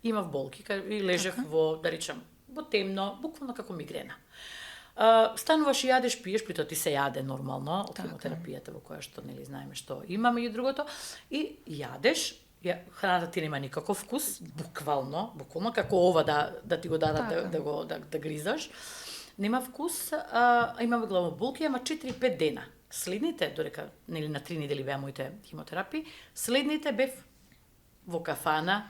Имав болки и лежев во, да речам, во темно, буквално како мигрена. Стануваш и јадеш, пиеш, при тоа ти се јаде нормално, од хемотерапијата во која што нели знаеме што имаме и другото, и јадеш, храната ти нема никаков вкус, буквално како ова да ти го дадат да гризаш. Нема вкус, имам главоболки, ама 4-5 дена. Следните, додека нели на 3 недели беа моите хемотерапии, следните бев во кафана,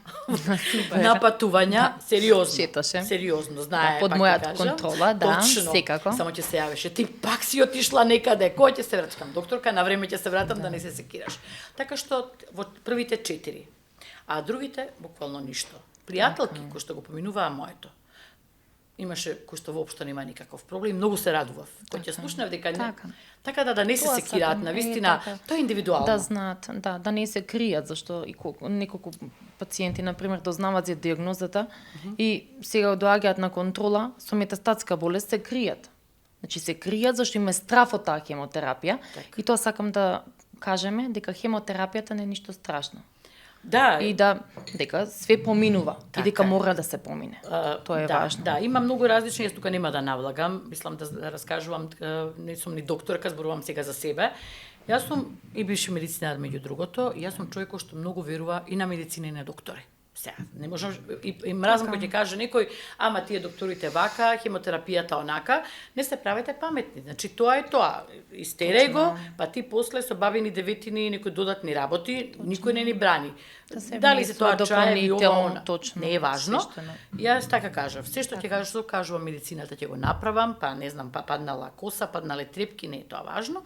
на патувања, сериозно. Шеташе. Сериозно, знае, под пак мојата ти кажам. контрола, да, Точно. секако. Само ќе се јавеше, ти пак си отишла некаде, кој ќе се вратам? Докторка, на време ќе се вратам да не се секираш. Така што во првите 4, а другите буквално ништо. Пријателки кои што го поминуваа моето, имаше кој што воопшто нема никаков проблем, многу се радував. Кој ќе слушнав дека не. Така. Така да не се Тоа секираат, сакам, на вистина, така. тоа е индивидуално. Да знаат, да не се кријат, зашто и неколку пациенти, например, дознаваат за диагнозата и сега доаѓаат на контрола со метастатска болест, се кријат. Значи се кријат зашто им е страф од таа хемотерапија и тоа сакам да кажеме дека хемотерапијата не е ништо страшно. Да, И дека све поминува и дека Така е. мора да се помине. Тоа е важно. Да, има многу различни, јас тука нема да навлагам, мислам да раскажувам, не сум ни докторка, зборувам сега за себе. Јас сум и бивши медицинар меѓу другото, и јас сум човек кој што многу верува и на медицина и на доктори. Сега, не можам, и мразам кој ќе каже некој, ама тие докторите вака, хемотерапијата онака, не се правете паметни. Значи, тоа е тоа. Истереј го, па ти после со бабини деветини и некои додатни работи, никој не ни брани. Да се Дали се тоа внесува чаеви, ова, дополнително, она. точно, Не е важно. свештено. Јас така кажав. Се што ќе кажеш, што кажувам медицината ќе го направам, па не знам, па паднала коса, паднале трепки, не е тоа важно.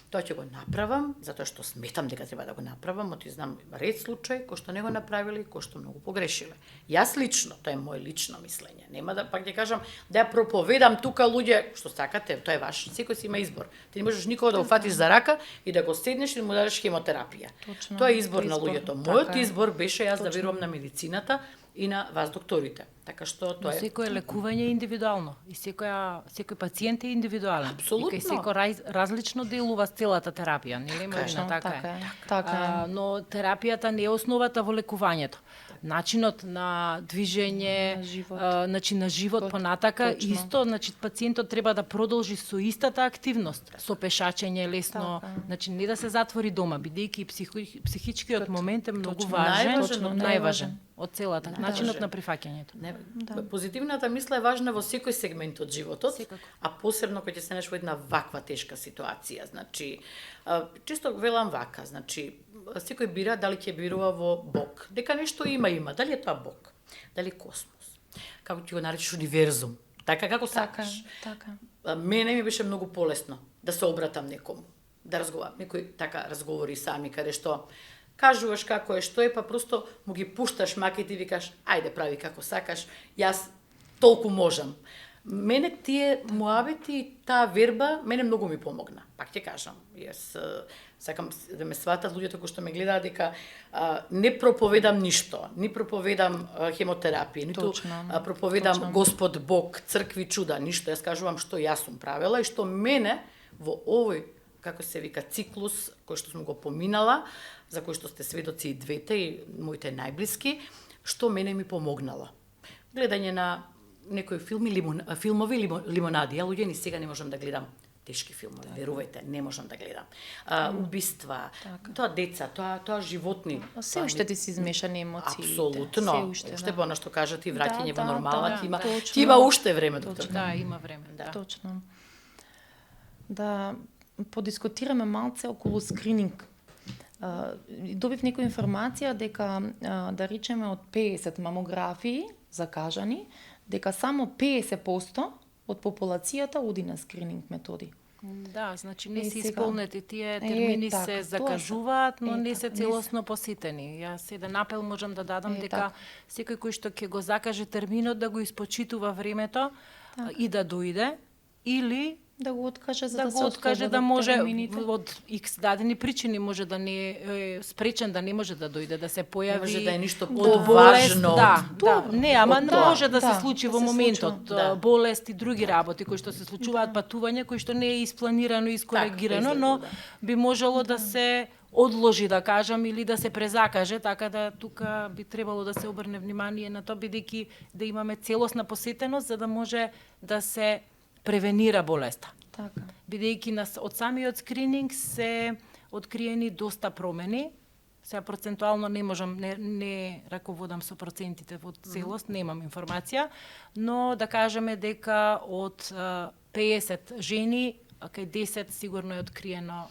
Тоа ќе го направам, затоа што сметам дека треба да го направам, оти знам ред случај кој што не го направиле и кој што многу погрешиле. Јас лично, тоа е моje лично мислење. Нема да пак ќе кажам да ја проповедам тука луѓе што сакате, тоа е ваш, секој си има избор. Ти не можеш никого да го фатиш за рака и да го седнеш и да му дадеш хемотерапија. Точно, Тоа е избор тоа е на избор, луѓето. така Мојот е. избор беше јас да верувам на медицината и на вас докторите. Така што Но тоа е секое лекување е индивидуално и секој пациент е индивидуален. Апсолутно. И кај секој различно делува целата терапија, нели Марина, така е. Така е. Но терапијата не е основата во лекувањето. Начинот на движење, На живот. Значи на живот понатака, Точно. исто, значи пациентот треба да продолжи со истата активност, со пешачење лесно, Така. значи не да се затвори дома, бидејќи психичкиот момент е многу Точно, важен, најважен од најважен од целата, начинот Најважен. на прифаќањето. Не, позитивната мисла е важна во секој сегмент од животот, Секако. а посебно кога ќе се најдеш во една ваква тешка ситуација. Значи, често велам вака, значи, секој бира дали ќе бирува во Бог. Дека нешто има, дали е тоа Бог, дали космос, како ќе го наречеш универзум, така како Така, сакаш. така. Мене ми беше многу полесно да се обратам некому, да разговарам. Некои така разговори сами, каде што кажуваш како е, што е, па просто му ги пушташ маките и викаш, ајде прави како сакаш, јас толку можам. Мене тие муабети и таа верба, мене многу ми помогна. Пак ќе кажам, јас сакам да ме сватат луѓето кои што ме гледаат дека не проповедам ништо, не проповедам хемотерапија, ниту Точно, проповедам точно. Господ Бог, цркви чуда, ништо. Јас кажувам што јас сум правела и што мене во овој, како се вика, циклус кој што сум го поминала, за кој што сте сведоци и двете и моите најблиски, што мене ми помогнало. Гледање на некои филмови лимонади. Ја луѓе ни сега не можам да гледам тешки филмови, верувајте, не можам да гледам. Убиства, тоа деца, тоа животни. Се уште ти си измешани емоции. Апсолутно. Уште по она што кажат и враќање во нормала, ти има точно. ти има уште време доктор. Да, има време. Да. Точно. Да подискутираме малце околу скрининг. Добив некоја информација дека, да речеме, од 50 мамографии закажани, дека само 50% од популацијата оди на скрининг методи. Да, значи не Е, се сега. исполнети тие термини така, се тоа закажуваат, но не се така, целосно посетени. Јас еден апел можам да дадам дека така. секој кој што ќе го закаже терминот да го испочитува времето и да дојде или Да го откаже за да да, го се откаже да ослободат може термините. од X дадени причини може да не е спречен да не може да дојде, да се појави може да е ништо од поважно болест, од- да, Добро. не, ама Од тоа. може да се Да, случи да во се моментот, случува. Да. болест и други работи кои што се случуваат, патување кои што не е испланирано и искоригирано, Така, но да. би можело да се одложи, да кажам, или да се презакаже, така да тука би требало да се обрне внимание на тоа, бидејќи да имаме целосна посетеност за да може да се превенира болеста. Така. Бидејќи од самиот скрининг се откриени доста промени. Сега процентуално не можам, не раководам со процентите во целост, немам информација, но да кажеме дека од 50 жени, кај 10 сигурно е откриено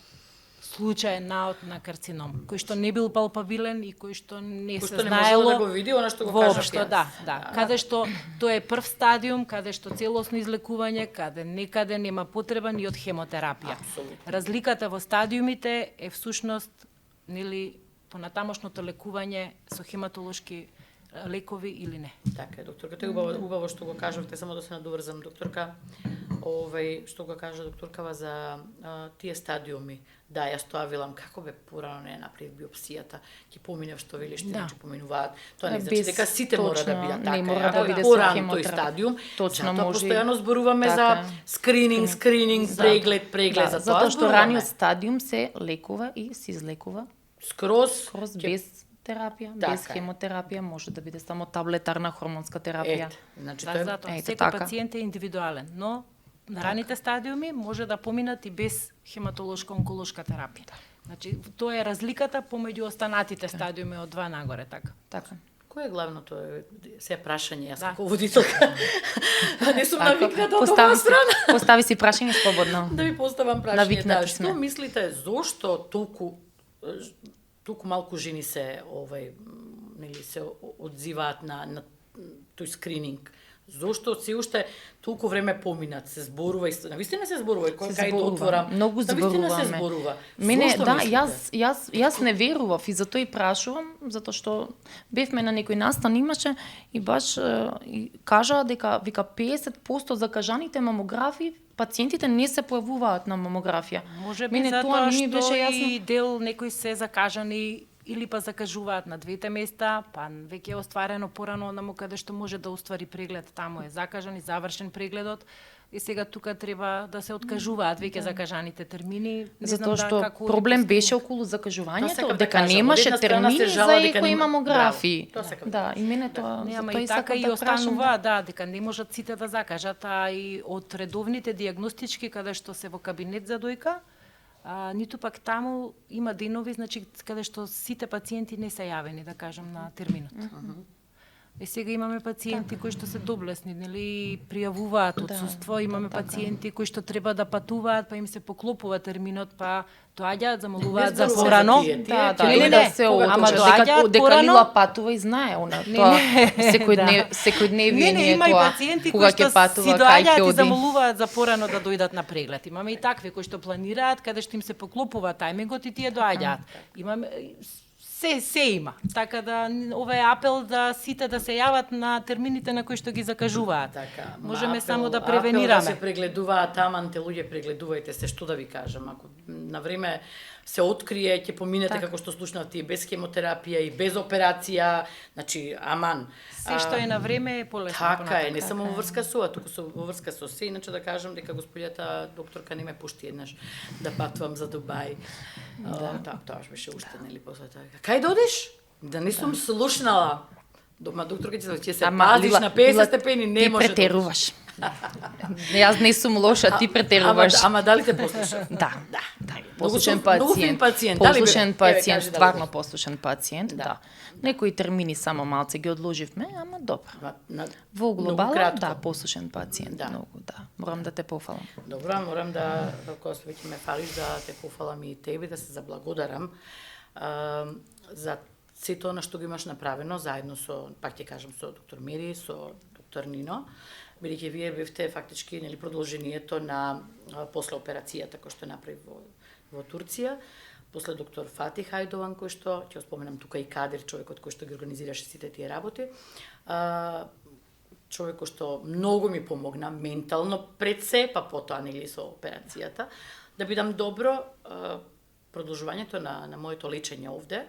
случај на карцином, кој што не бил палпабилен и кој што не Кој се што не знаело можело да го види, она што го кажав воопшто, јас. да. Каде што тоа е прв стадиум, каде што целосно излекување, каде некаде нема потреба ни од хемотерапија. Апсолутно. Разликата во стадиумите е всушност, нели, понатамошното лекување со хематолошки лекови или не. Така е, докторка, тоа е убаво што го кажавте, само да се надоврзам, докторка, што го кажа докторкава за тие стадиуми. Да, јас тоа велам, како бе порано не направив биопсијата, ќе поминев што велиш, значи поминуваат. Тоа не значи дека сите мора да бидат така. Не мора да биде порано тој стадиум. Точно може. може. Постојано зборуваме за скрининг, преглед за тоа. Затоа што раниот стадиум се лекува и се излекува скроз без терапија, без хемотерапија, може да биде само таблетарна хормонска терапија. Значи затоа секој пациент е индивидуален, но на раните стадиуми може да поминат и без хематолошка онколошка терапија. Значи тоа е разликата помеѓу останатите стадиуми од 2 нагоре, така. Така. Кој е главното? Се прашање, јас како водителка. Не сум навикната од оваа страна. Постави си прашање слободно. Да ви поставам прашање. Што мислите, зошто толку малку жени се нели се одзиваат на тој скрининг? Зошто се уште толку време поминат, се зборува и навистина се зборува и кај да отворам. Многу зборуваме. Навистина се зборува. Мене да, јас не верував и затоа и прашувам, затоа што бевме на некој настан имаше и баш и кажаа дека вика 50% закажаните мамографии пациентите не се појавуваат на мамографија. Може би затоа што и дел некои се закажани или па закажуваат на двете места, па веќе е остварено порано наму каде што може да оствари преглед, таму е закажан и завршен прегледот. И сега тука треба да се откажуваат веќе закажаните термини. Затоа што проблем беше околу закажувањето, дека немаше термини за екои мамографии. Да, и мене тоа затоа и така и останува, дека не можат сите да закажат, а и од редовните дијагностички каде што се во кабинет за дојка, ниту пак таму има денови, значи каде што сите пациенти не се јавени, да кажам, на терминот. И сега имаме пациенти кои што се доблесни, нели, пријавуваат отсуство, имаме пациенти кои што треба да патуваат, па им се поклопува терминот, па доаѓаат, замолуваат за порано. Да се доаѓаат дека Лила патува и знае она тоа секојдневие има и пациенти кои што си доаѓаат и замолуваат за порано да дојдат на преглед. Имаме и такви кои што планираат каде што им се поклопува тајмингот и тие доаѓаат. Имаме се има. Така да ова е апел да сите да се јават на термините на кои што ги закажуваат. Така, можеме само да превенираме. Апел да се прегледуваат, таманте луѓе прегледувајте се, што да ви кажам, ако на време се открие, ќе поминете како што слушнавте и без хемотерапија и без операција, значи аман. Се што е на време е полесно. Така е, не само во врска со, туку со во врска со се, иначе да кажам дека господјата докторка не ме пушти еднаш да патувам за Дубај. Така, тоа беше уште, нели, после тоа. Кај додиш? Да не сум слушнала. Дома докторка ќе се пазиш на 50 степени, не може. Ти претеруваш. Јас не сум лоша, ти претеруваш. Ама дали те послушав? Да. Послушен пациент. Послушен пациент, стварно послушен пациент, да. Некои термини само малце ги одложивме, ама добро. Во глобала, да, послушен пациент, многу, да. Морам да те пофалам. Добро, морам да, кога веќе ме фалиш, да те пофалам и тебе, да се заблагодарам за сето она што го имаш направено, заедно со, пак ќе кажам, со доктор Мери, со доктор Нино, бидејќи вие бевте фактички, нели, продолжението на после операцијата кој што направи во Турција, после доктор Фатих Хајдован, кој што, ќе споменам тука и Кадир, човекот кој што ги организираше сите тие работи, човек кој што многу ми помогна ментално пред се, па потоа, нели, со операцијата, да бидам добро продолжувањето на моето лечење овде,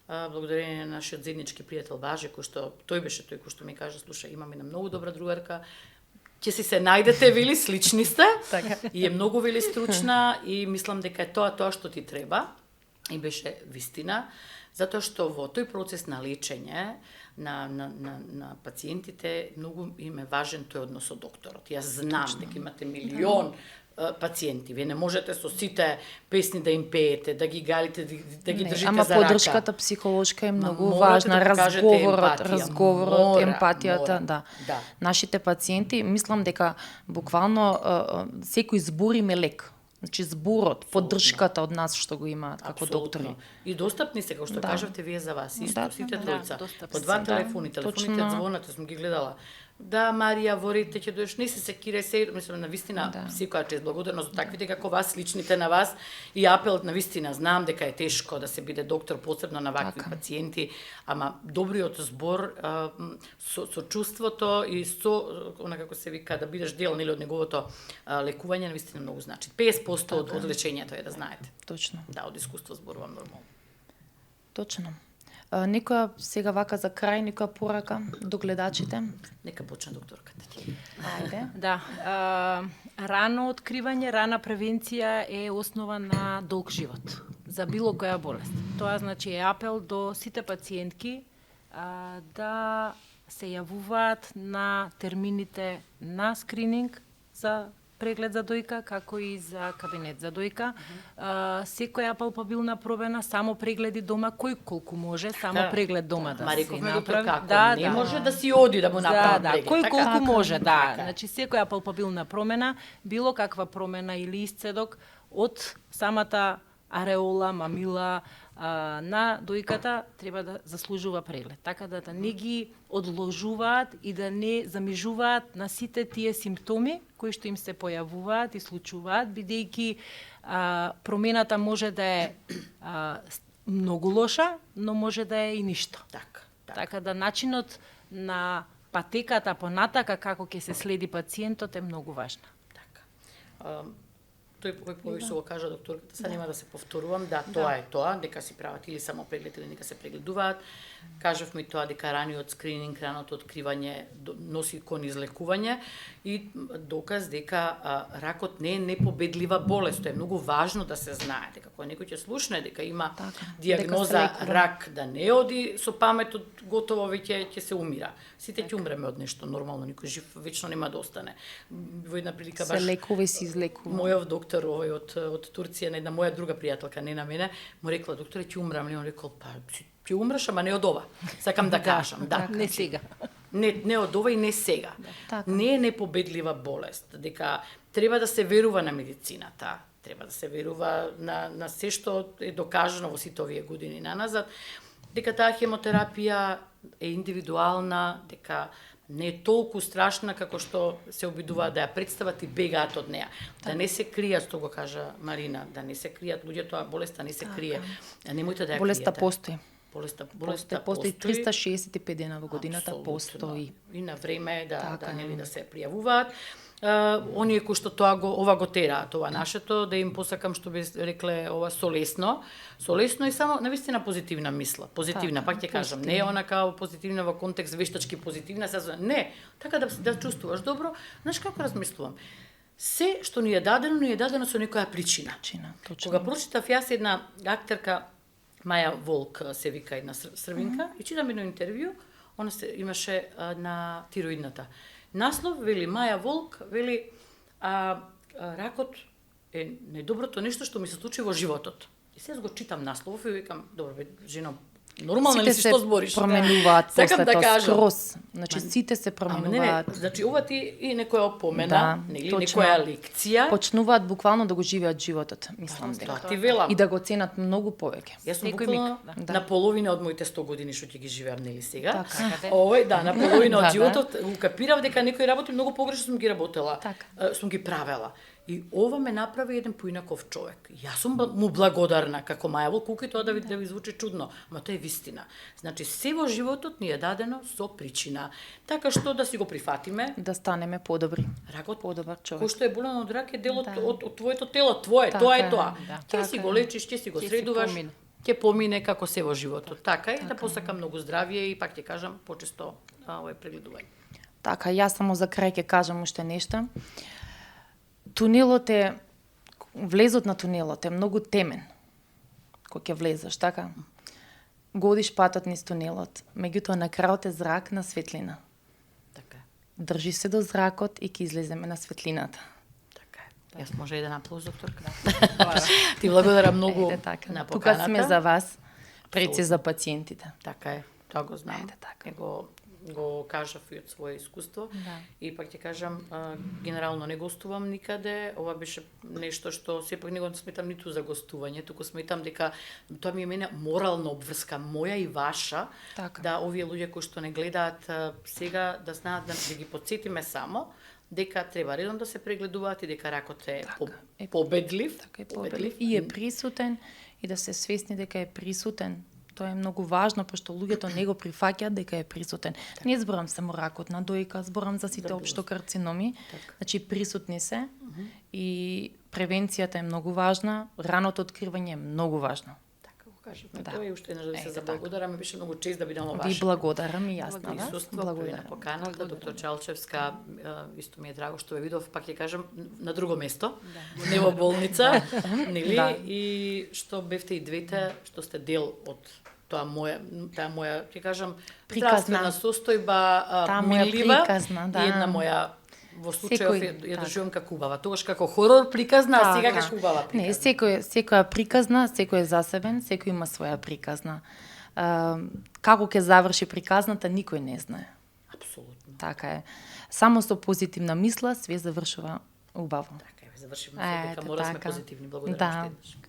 благодарение на нашиот заеднички пријател Баже, кој што тој беше тој кој што ми кажа, слушај, имам една многу добра другарка, ќе си се најдете, вели, слични сте, и е многу, вели, стручна и мислам дека е тоа што ти треба. И беше вистина, затоа што во тој процес на лечење на пациентите многу им е важен тој однос со докторот. Јас знам дека имате милион пациенти. Вие не можете со сите песни да им пеете, да ги галите, да ги држите за рака. Ама поддршката психолошка е многу важна, разговорот, емпатијата, да. Нашите пациенти, мислам дека буквално секој збор им е лек. Значи зборот, поддршката од нас што го имаат како доктори. И достапни се, како што кажавте вие за вас, исто, сите тројца. По 2 телефони, телефоните звонат, сум ги гледала. да, Марија, ворите ќе дојдеш, не се секирај се, мислам, на вистина, секоја чест, благодарност за таквите како вас, личните на вас, и апел на вистина, знам дека е тешко да се биде доктор, посебно на вакви пациенти, ама добриот збор, со чувството и со, како се вика, да бидеш дел нели од неговото лекување, на вистина многу значи. 50% од лечењето е, да знаете. Точно. Да, од искуство зборувам нормално. Точно. Некоја сега вака за крај, некоја порака до гледачите? Нека почне докторката. Ајде. Да. Рано откривање, рана превенција е основа на долг живот за било која болест. Тоа значи е апел до сите пациентки да се јавуваат на термините на скрининг за преглед за дојка, како и за кабинет за дојка. Секоја палпабилна пробена, само прегледи дома, кој колку може, само преглед дома да се направи. Да, не може да си оди да му направи преглед. Кој колку може, да. Значи секоја палпабилна промена, било каква промена или исцедок од самата ареола, мамила, на дојката треба да заслужува преглед. Така да не ги одложуваат и да не замижуваат на сите тие симптоми кои што им се појавуваат и случуваат, бидејќи промената може да е многу лоша, но може да е и ништо. Така да начинот на патеката понатака како ќе се следи пациентот е многу важна. Така. Тој повеќе го кажа докторката, сега нема да се повторувам, да, тоа е тоа, дека си прават или само преглед или нека се прегледуваат. Кажавме тоа дека раниот скрининг, раното откривање носи кон излекување и доказ дека ракот не е непобедлива болест. Тоа е многу важно да се знае, дека кога некој ќе слушне дека има дијагноза рак, да не оди со паметот готово веќе ќе се умира. Сите ќе умреме од нешто нормално, никој жив вечно нема да остане. Во една прилика баш се лекува и се излекува. Мојов доктор овој од Турција, на една моја друга пријателка, не на мене, му рекла: "Докторе, ќе умрам ли?" Он рекол: "Па, ќе умреш, ама не од ова." Сакам да кажам, да. Не сега. Не од ова и не сега. Не е непобедлива болест, дека треба да се верува на медицината, треба да се верува на се што е докажано во сите овие години наназад, дека таа хемотерапија е индивидуална, дека не е толку страшна како што се обидуваат да ја представат и бегаат од неа. Да не се кријат, што го кажа Марина, да не се кријат луѓето, болеста не се крие. Немојте да ја криете. Болеста постои. Болеста постои 365 дена во годината, постои. И на време да нели да се пријавуваат. Оние кои што ова го тераат, тоа нашето, да им посакам што би рекле ова солесно и само навистина позитивна мисла. Позитивна, пак ќе кажам, не е онака позитивна во контекст вештачки позитивна, не, така да чувствуваш добро. Знаеш како размислувам? Се што ни е дадено со некоја причина. Кога прочитав јас една актерка, Маја Волк се вика, една срвинка, и читам едно интервју, она имаше на тироидната. Наслов вели Маја Волк, вели ракот е најдоброто нешто што ми се случи во животот. И сега го читам наслов и викам: "Добро бе, жено, нормално ли си што збориш?" Сите се променуваат после тоа скроз. Значи сите се променуваат. Не, значи ова ти и некоја опомена, нели, некоја лекција. Почнуваат буквално да го живеат животот, мислам дека. Ти велам. И да го ценат многу повеќе. Јас сум буквално на половина од моите 100 години што ќе ги живеам, нели сега. Така. На половина од животот го капирав дека некои работи многу погрешно сум ги работела. Сум ги правела. И ова ме направи еден поинаков човек. Јас сум му благодарна како Маја Волк, колку и тоа да ви звучи чудно, ама тоа е вистина. Значи се во животот ни е дадено со причина. Така што да си го прифатиме, да станеме подобри. Ракот подобар човек. Кој што е болен од рак е дел од твоето тело, тоа е тоа. Ќе си го лечиш, ќе си го средуваш, ќе помине како се во животот. Така и да посакам многу здравје и пак ќе кажам почесто овој прегледување. Така, јас само за крај ќе кажам уште нешто. Влезот на тунелот е многу темен, кога ќе влезеш, така? Годиш патот низ тунелот, меѓутоа на крајот е зрак на светлина. Така е. Држи се до зракот и ќе излеземе на светлината. Така е. Јас може еден аплауз, докторка. Ти благодарам многу на поканата. Тука сме за вас, пред се за пациентите. Така е, тоа го знам. го кажав и од свое искуство. Да. И пак ќе кажам, генерално не гостувам никаде. Ова беше нешто што сепак не го сметам ниту за гостување, туку сметам дека тоа ми е мене морална обврска, моја и ваша, Така. да овие луѓе кои што не гледаат сега да знаат да ги потсетиме само дека треба редом да се прегледуваат и дека ракот е победлив, Така е победлив и е присутен и да се свесни дека е присутен. Тоа е многу важно, пошто луѓето не го прифаќаат дека е присутен. Не зборам само ракот на дојка, зборам за сите општо карциноми. Значи присутни се и превенцијата е многу важна, раното откривање е многу важно. Така го кажавме. Да. Тоа е уште еднаш да се Ете, заблагодарам, беше многу чест да бидам Ви ваше благодарам и јас на вас. присуство, при на поканата, доктор Чалчевска, исто ми е драго што ве видов, пак ќе кажам, на друго место, не во болница, нели? Да. И што бевте и двете, што сте дел од таа моја, ќе кажам, Приказна. здравствена состојба, Таа моја милива, приказна, да. и една моја во случајов Секој- ја така. доживам како убава. Тогаш како хорор приказна, а сега Така. како убава приказна. Не, секоја приказна, секој е засебен, секој има своја приказна. Како ќе заврши приказната, никој не знае. Апсолутно. Така е. Само со позитивна мисла све завршува убаво. Така е, завршивме со дека Ете, мора сме така. позитивни. Благодарам Да. уште еднаш.